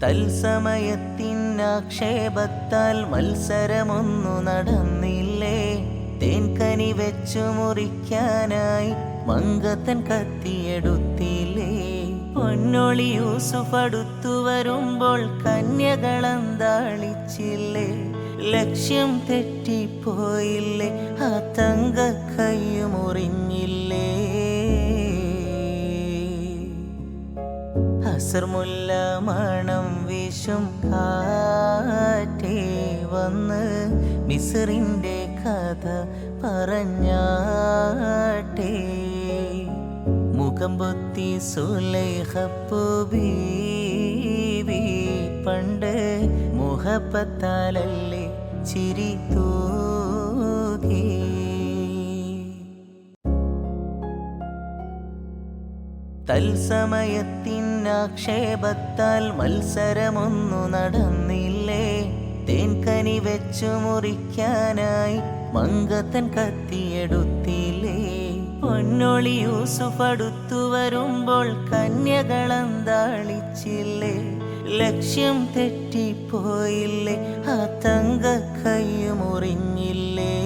തൽസമയത്തിനാക്ഷേപത്താൽ മത്സരമൊന്നു നടന്നില്ലേ? തേൻകനി വെച്ചു മുറിക്കാനായി മങ്കത്തൻ കത്തിയെടുത്തില്ലേ? പൊന്നൊളി യൂസുഫ് അടുത്തു വരുമ്പോൾ കന്യകളന്താളിച്ചില്ലേ? ലക്ഷ്യം തെറ്റിപ്പോയില്ലേ? ആ തങ്ക കയ്യു മുറിഞ്ഞില്ലേ? അസർമുല്ല മണം വീശും കാറ്റേ വന്ന് മിസ്റിന്റെ കഥ പറഞ്ഞാട്ടേ. മുഖം പൊത്തി സുലൈഖപ്പു ബീവി പണ്ട് മുഹബത്താലല്ലേ ചിരി തൂകി. തൽസമയത്തിനാക്ഷേപത്താൽ മത്സരമൊന്നു നടന്നില്ലേ? തേൻകനി വെച്ചു മുറിക്കാനായി മങ്കത്തൻ കത്തിയെടുത്തില്ലേ? പൊന്നൊളി യൂസുഫ് അടുത്തു വരുമ്പോൾ കന്യകളന്താളിച്ചില്ലേ? ലക്ഷ്യം തെറ്റിപ്പോയില്ലേ? ആ തങ്ക കയ്യു മുറിഞ്ഞില്ലേ?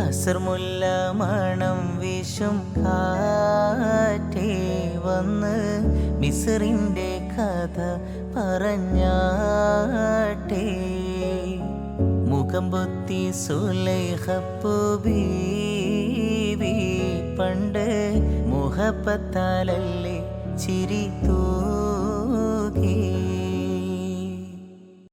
അസർമുല്ല മണം വീശും കാറ്റേ വന്ന് മിസ്റിന്റെ കഥ പറഞ്ഞാട്ടേ. മുഖം പൊത്തി സുലൈഖപ്പു ബീവി പണ്ട് മുഹബത്താലല്ലേ ചിരി തൂ